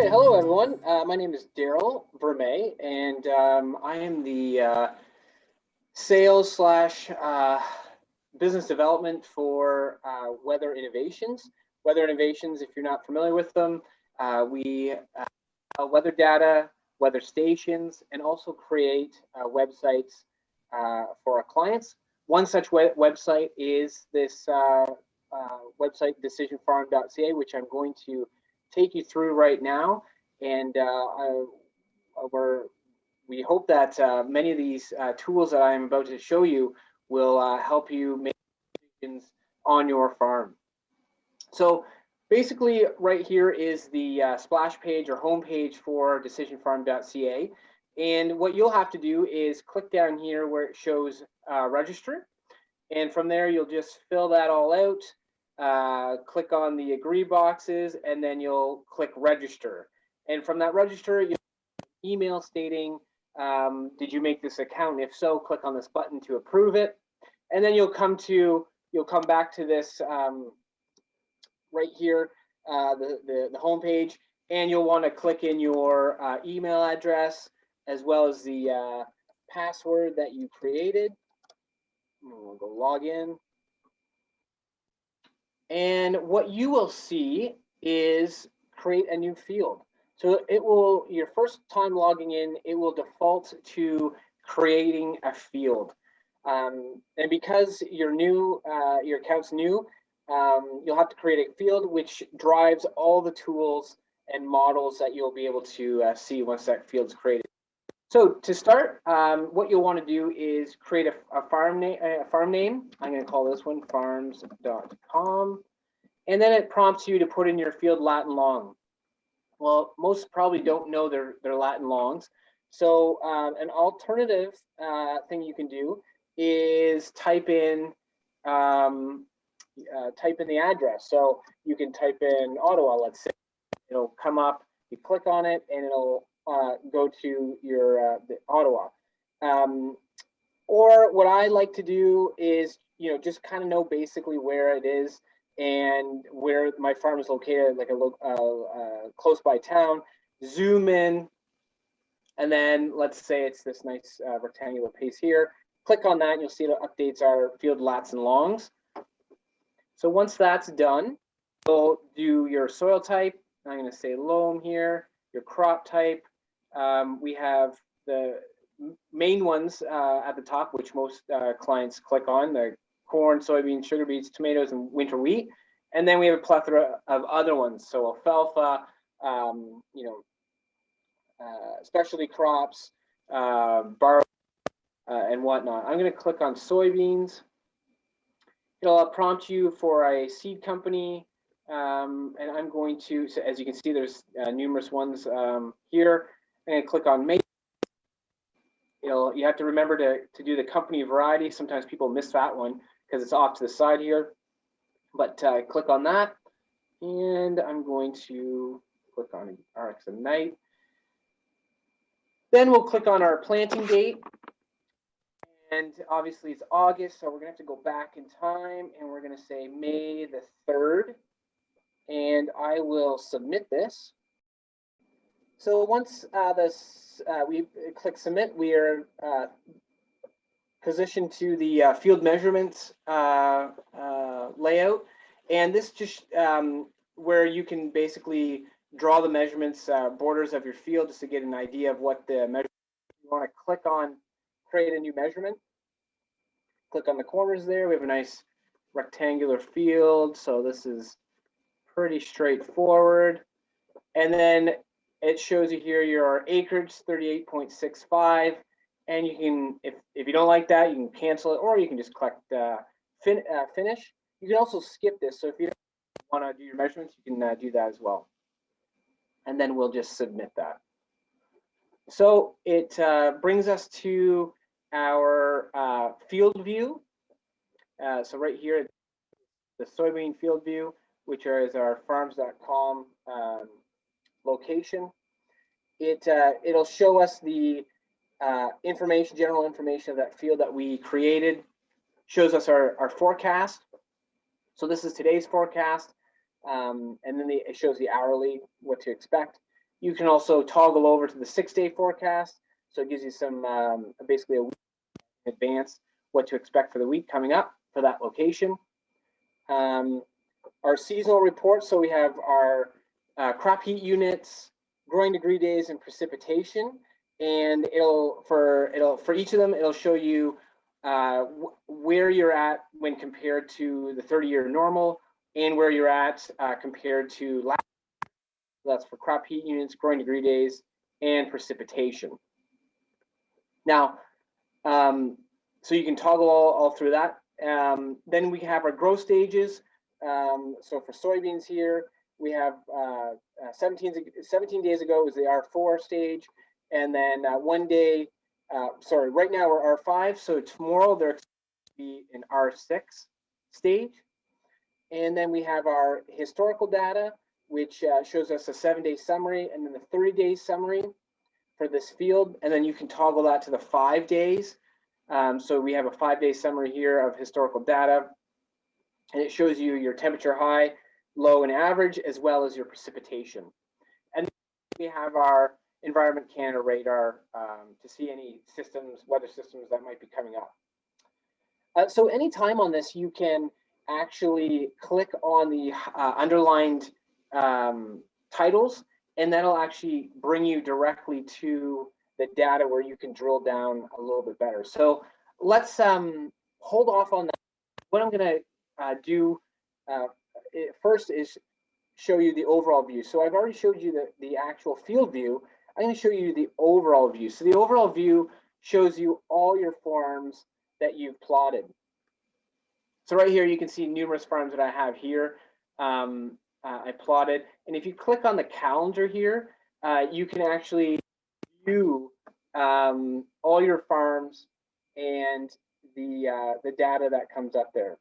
Great. Hello, everyone. My name is Daryl Vermey, and I am the sales slash business development for Weather Innovations. Weather Innovations, if you're not familiar with them, we weather data, weather stations, and also create websites for our clients. One such website is this website, decisionfarm.ca, which I'm going to take you through right now. And we hope that many of these tools that I'm about to show you will help you make decisions on your farm. So basically right here is the splash page or home page for decisionfarm.ca. And what you'll have to do is click down here where it shows register. And from there, you'll just fill that all out, click on the agree boxes, and then you'll click register. And from that register, you'll email stating, did you make this account? If so, click on this button to approve it. And then you'll come back to this right here, the home page, and you'll want to click in your email address as well as the password that you created. We'll go log in. And what you will see is create a new field. So it will, your first time logging in, it will default to creating a field. And because you're new, your account's new, you'll have to create a field which drives all the tools and models that you'll be able to see once that field's created. So to start, what you'll want to do is create a farm name. I'm going to call this one Farms.com. And then it prompts you to put in your field lat and long. Well, most probably don't know their lat and longs. So an alternative thing you can do is type in the address. So you can type in Ottawa, let's say. It'll come up, you click on it, and it'll go to your the Ottawa. Or what I like to do is, just kind of know basically where it is and where my farm is located, like a close by town. Zoom in, and then let's say it's this nice rectangular piece here. Click on that, and you'll see it updates our field lats and longs. So once that's done, you'll do your soil type. I'm going to say loam here. Your crop type. We have the main ones at the top, which most clients click on: the corn, soybeans, sugar beets, tomatoes, and winter wheat. And then we have a plethora of other ones. So alfalfa, specialty crops, barley, and whatnot. I'm going to click on soybeans. It'll prompt you for a seed company. And I'm going to, so as you can see, there's numerous ones here. I'm going to click on make. You have to remember to do the company variety. Sometimes people miss that one because it's off to the side here. But click on that, and I'm going to click on RX Ignite. Then we'll click on our planting date. And obviously it's August, so we're going to have to go back in time, and we're going to say May the 3rd. And I will submit this. So once we click submit, we are positioned to the field measurements layout. And this just where you can basically draw the measurements, borders of your field, just to get an idea of what the measurement. You want to click on create a new measurement. Click on the corners there. We have a nice rectangular field. So this is pretty straightforward. And then it shows you here your acreage, 38.65. And you can, if you don't like that, you can cancel it, or you can just click finish. You can also skip this. So if you don't want to do your measurements, you can do that as well. And then we'll just submit that. So it brings us to our field view. So right here, the soybean field view, which is our Farms.com location. It'll show us the information, general information of that field that we created. Shows us our forecast. So this is today's forecast, and then it shows the hourly, what to expect. You can also toggle over to the 6-day forecast. So it gives you some basically a week in advance what to expect for the week coming up for that location. Our seasonal reports, so we have our crop heat units, growing degree days, and precipitation. And for each of them, it'll show you where you're at when compared to the 30-year normal, and where you're at compared to last. That's for crop heat units, growing degree days, and precipitation. Now, so you can toggle all through that. Then we have our growth stages. So for soybeans here, we have 17 days ago was the R4 stage, and then one day, sorry, right now we're R5, so tomorrow they're expected to be in R6 stage. And then we have our historical data, which shows us a 7-day summary, and then the 30-day summary for this field, and then you can toggle that to the 5 days. So we have a 5-day summary here of historical data, and it shows you your temperature high, low, and average, as well as your precipitation. And we have our Environment Canada radar to see any systems, weather systems that might be coming up. So anytime on this, you can actually click on the underlined titles, and that'll actually bring you directly to the data where you can drill down a little bit better. So let's hold off on that. What I'm going to do first is show you the overall view. So I've already showed you the actual field view. I'm going to show you the overall view. So the overall view shows you all your farms that you've plotted. So right here, you can see numerous farms that I have here. I plotted, and if you click on the calendar here, you can actually view all your farms and the data that comes up there.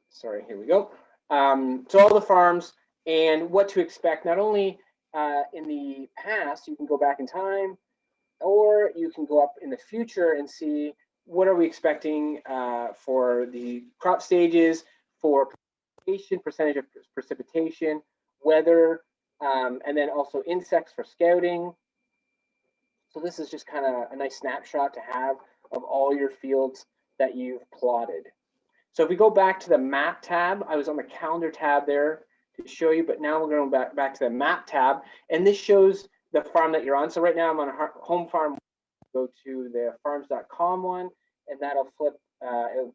Sorry, here we go. So all the farms and what to expect, not only in the past, you can go back in time, or you can go up in the future and see what are we expecting for the crop stages, for precipitation, percentage of precipitation, weather, and then also insects for scouting. So this is just kind of a nice snapshot to have of all your fields that you've plotted. So if we go back to the map tab, I was on the calendar tab there to show you, but now we're going back to the map tab, and this shows the farm that you're on. So right now I'm on a home farm. Go to the Farms.com one, and that'll flip.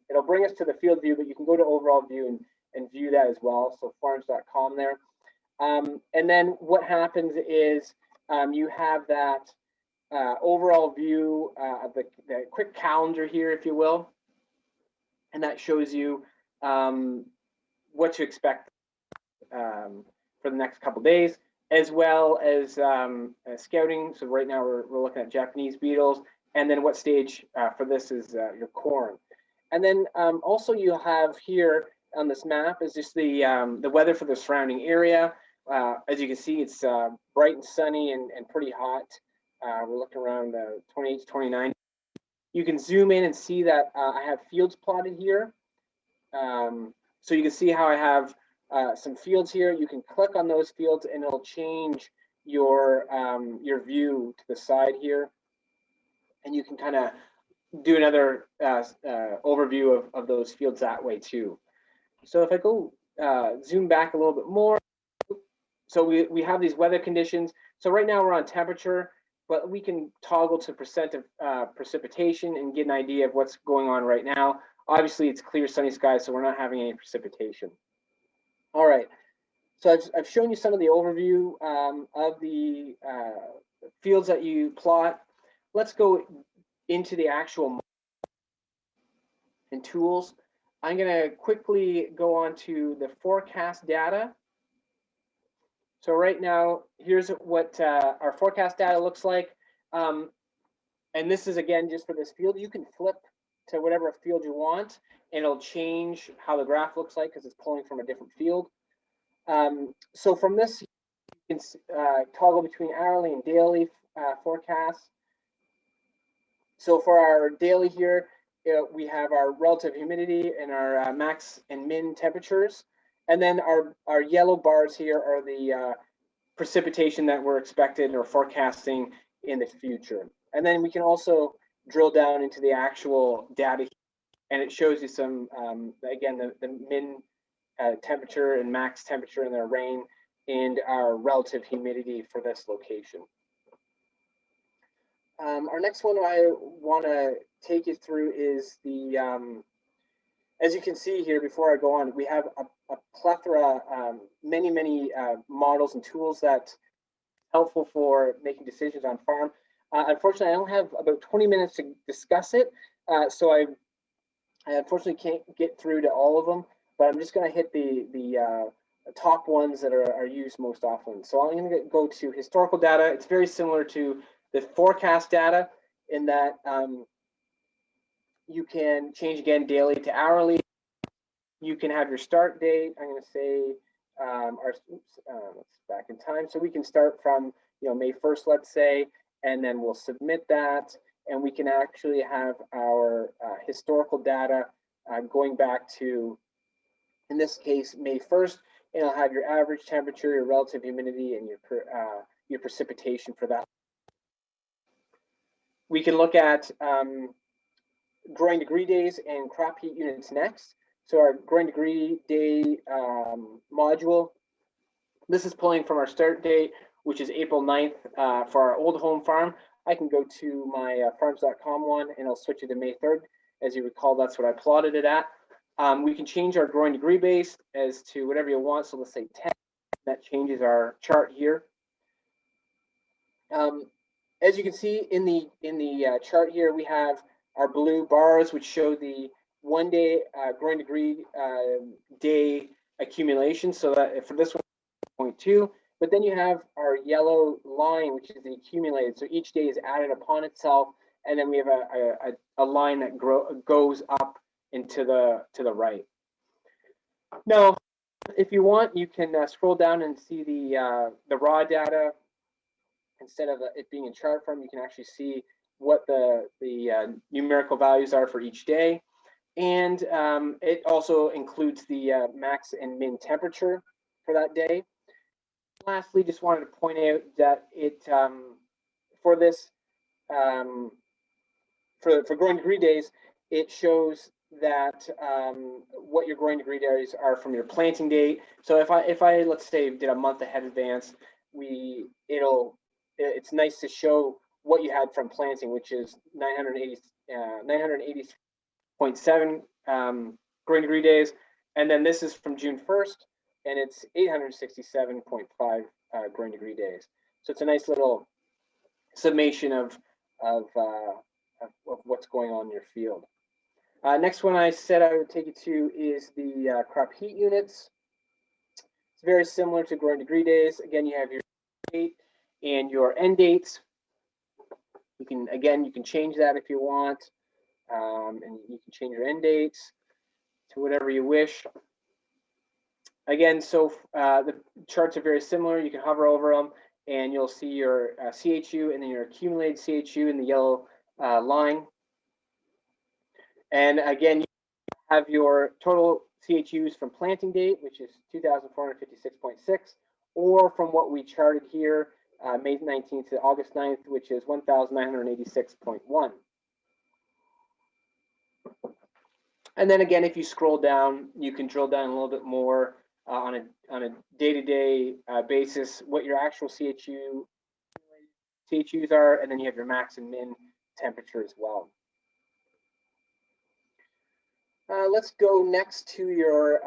It'll bring us to the field view, but you can go to overall view and view that as well. So Farms.com there. And then what happens is you have that overall view of the quick calendar here, if you will, and that shows you what to expect for the next couple days, as well as scouting. So right now we're looking at Japanese beetles, and then what stage for this is your corn. And then also you'll have here on this map is just the weather for the surrounding area. As you can see, it's bright and sunny and pretty hot. We're looking around 28 to 29. You can zoom in and see that I have fields plotted here. So you can see how I have some fields here. You can click on those fields and it'll change your view to the side here. And you can kind of do another overview of those fields that way too. So if I go zoom back a little bit more, so we have these weather conditions. So right now we're on temperature, but we can toggle to percent of precipitation and get an idea of what's going on right now. Obviously it's clear sunny skies, so we're not having any precipitation. All right, so I've shown you some of the overview of the fields that you plot. Let's go into the actual and tools. I'm going to quickly go on to the forecast data. So right now, here's what our forecast data looks like. And this is, again, just for this field. You can flip to whatever field you want, and it'll change how the graph looks like because it's pulling from a different field. So from this, you can toggle between hourly and daily forecasts. So for our daily here, we have our relative humidity and our max and min temperatures. And then our yellow bars here are the precipitation that we're expected or forecasting in the future. And then we can also drill down into the actual data, and it shows you some, again, the min temperature and max temperature in the rain and our relative humidity for this location. Our next one I want to take you through is the, as you can see here, before I go on, we have a plethora, many models and tools that helpful for making decisions on farm. Unfortunately, I only have about 20 minutes to discuss it, so I unfortunately can't get through to all of them, but I'm just going to hit the top ones that are used most often. So I'm going to go to historical data. It's very similar to the forecast data in that you can change again daily to hourly. You can have your start date. I'm going to say let's back in time. So we can start from May 1st, let's say, and then we'll submit that, and we can actually have our historical data going back to, in this case, May 1st, and it'll have your average temperature, your relative humidity, and your precipitation for that. We can look at growing degree days and crop heat units next. So our growing degree day module, this is pulling from our start date, which is April 9th for our old home farm. I can go to my Farms.com one and I'll switch it to May 3rd. As you recall, that's what I plotted it at. We can change our growing degree base as to whatever you want. So let's say 10. That changes our chart here. As you can see in the chart here, we have our blue bars, which show the 1 day growing degree day accumulation. So that for this one, 0.2. But then you have our yellow line, which is the accumulated. So each day is added upon itself, and then we have a line that goes up and to the right. Now, if you want, you can scroll down and see the raw data. Instead of it being in chart form, you can actually see what the numerical values are for each day. And it also includes the max and min temperature for that day. Lastly, just wanted to point out that it for this for growing degree days, it shows that what your growing degree days are from your planting date. So if I let's say did a month ahead advance, it's nice to show what you had from planting, which is 980.7 growing degree days, and then this is from June 1st, and it's 867.5 growing degree days. So it's a nice little summation of what's going on in your field. Next one I said I would take you to is the crop heat units. It's very similar to growing degree days. Again, you have your date and your end dates. You can change that if you want, and you can change your end dates to whatever you wish. Again, so the charts are very similar. You can hover over them, and you'll see your CHU and then your accumulated CHU in the yellow line. And again, you have your total CHUs from planting date, which is 2,456.6, or from what we charted here, May 19th to August 9th, which is 1,986.1. And then again, if you scroll down, you can drill down a little bit more on a day-to-day basis what your actual CHUs are, and then you have your max and min temperature as well. Let's go next to your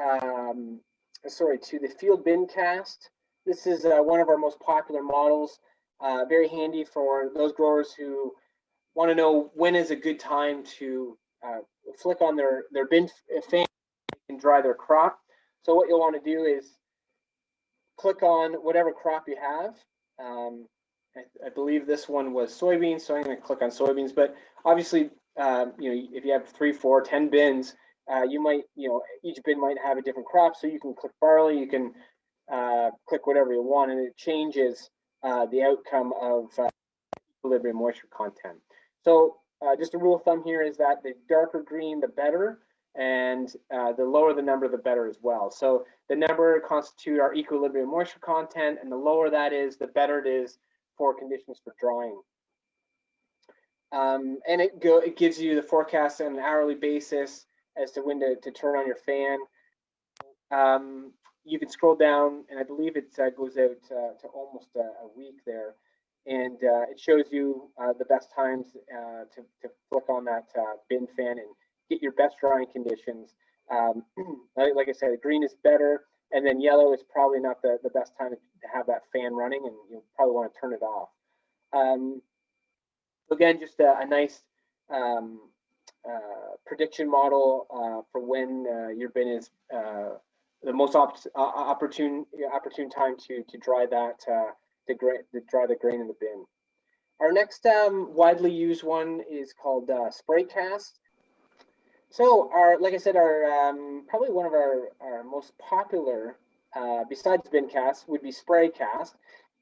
to the field bin cast. This is one of our most popular models. Very handy for those growers who want to know when is a good time to flick on their bin fan and dry their crop. So what you'll want to do is click on whatever crop you have. I believe this one was soybeans, so I'm going to click on soybeans. But obviously, if you have 3, 4, 10 bins, you might, each bin might have a different crop. So you can click barley, you can click whatever you want, and it changes the outcome of equilibrium moisture content. So just a rule of thumb here is that the darker green, the better. and the lower the number, the better as well. So the number constitute our equilibrium moisture content, and the lower that is, the better it is for conditions for drying. And it gives you the forecast on an hourly basis as to when to turn on your fan. You can scroll down, and I believe it goes out to almost a week there, and it shows you the best times to flick on that bin fan and get your best drying conditions. Like I said, green is better, and then yellow is probably not the best time to have that fan running, and you probably want to turn it off. Again, just a nice prediction model for when your bin is the most opportune time to dry that to dry the grain in the bin. Our next widely used one is called spray cast. So like I said, probably one of our most popular besides bin cast would be spray cast,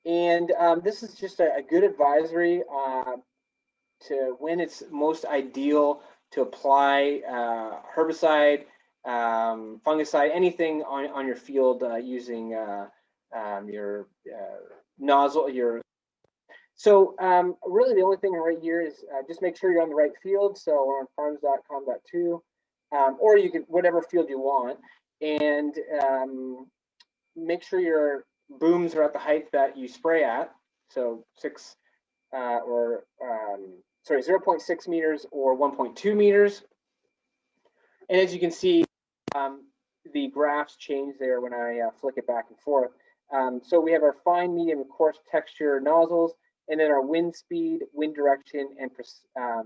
and this is just a good advisory to when it's most ideal to apply herbicide, fungicide, anything on your field using your nozzle. So really the only thing right here is just make sure you're on the right field. So we're on Farms.com.2, or you can whatever field you want, and make sure your booms are at the height that you spray at. So 0.6 meters or 1.2 meters. And as you can see, the graphs change there when I flick it back and forth. So we have our fine, medium, and coarse texture nozzles, and then our wind speed, wind direction, and our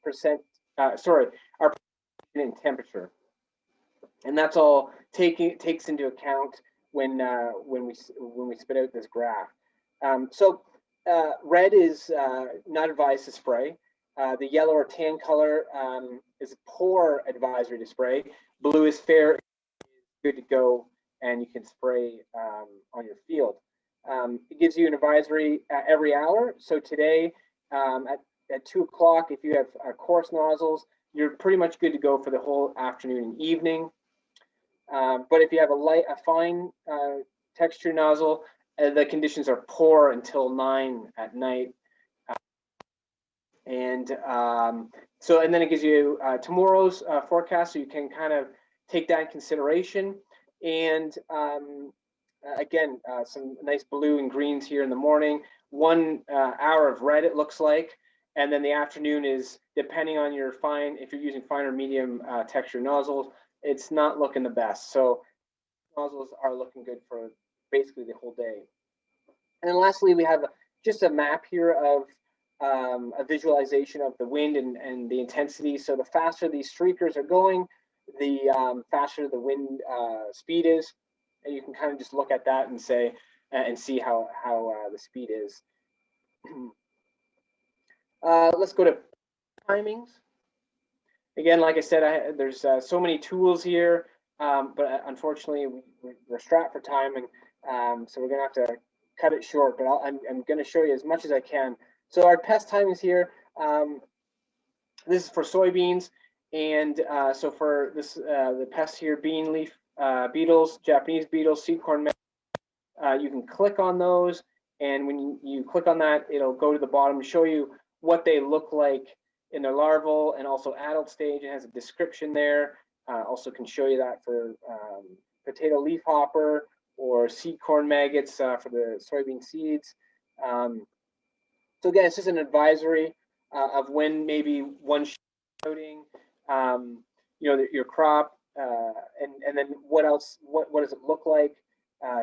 precision and temperature. And that's all takes into account when we spit out this graph. Red is not advised to spray. The yellow or tan color is poor advisory to spray. Blue is fair, good to go, and you can spray on your field. It gives you an advisory every hour. So today at 2 o'clock, if you have coarse nozzles, you're pretty much good to go for the whole afternoon and evening. But if you have a fine texture nozzle, the conditions are poor until 9 at night. And then it gives you tomorrow's forecast, so you can kind of take that in consideration. And again, some nice blue and greens here in the morning, 1 hour of red it looks like, and then the afternoon is, depending on your if you're using fine or medium texture nozzles, it's not looking the best. So nozzles are looking good for basically the whole day. And then lastly, we have just a map here of a visualization of the wind and the intensity. So the faster these streakers are going, the faster the wind speed is, and you can kind of just look at that and say and see how the speed is. Let's go to timings. Again, like I said, there's so many tools here, but unfortunately we're strapped for time, and so we're gonna have to cut it short. But I'm going to show you as much as I can. So our pest timings here. This is for soybeans, and so for this the pests here, bean leaf beetles, Japanese beetles, seed corn. You can click on those, and when you click on that, it'll go to the bottom to show you what they look like in their larval and also adult stage. It has a description there. Also can show you that for potato leafhopper or seed corn maggots for the soybean seeds. So again, it's just an advisory of when maybe one shooting, your crop, and then what else? What does it look like?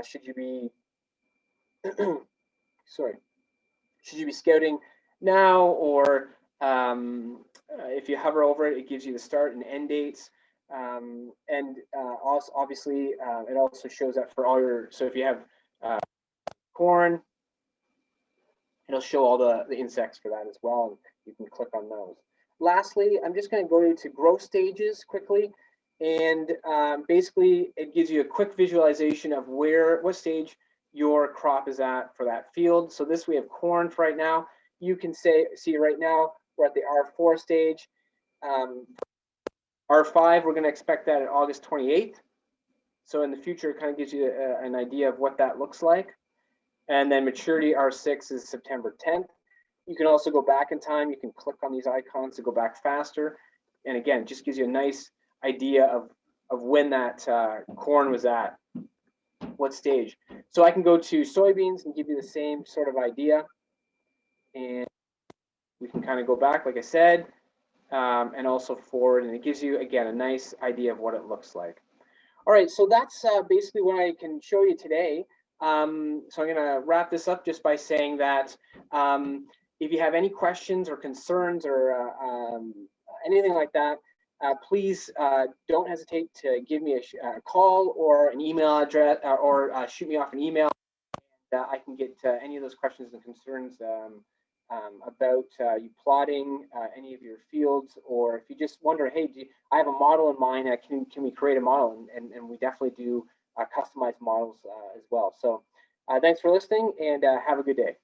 Should you be should you be scouting now, or if you hover over it, it gives you the start and end dates. And also, obviously, it also shows that for all your, so if you have corn, it'll show all the insects for that as well, and you can click on those. Lastly, I'm just going to go to growth stages quickly, and basically it gives you a quick visualization of what stage your crop is at for that field. So this, we have corn for right now. You can see right now we're at the R4 stage. R5, we're going to expect that at August 28th. So in the future, it kind of gives you an idea of what that looks like. And then maturity R6 is September 10th. You can also go back in time. You can click on these icons to go back faster. And again, it just gives you a nice idea of when that corn was at, what stage. So I can go to soybeans and give you the same sort of idea. And we can kind of go back, like I said, and also forward. And it gives you, again, a nice idea of what it looks like. All right, so that's basically what I can show you today. So I'm going to wrap this up just by saying that if you have any questions or concerns or anything like that, please don't hesitate to give me a call or an email address or shoot me off an email. I can get any of those questions and concerns about you plotting any of your fields, or if you just wonder, hey, I have a model in mind, can we create a model? And we definitely do customized models as well. So thanks for listening, and have a good day.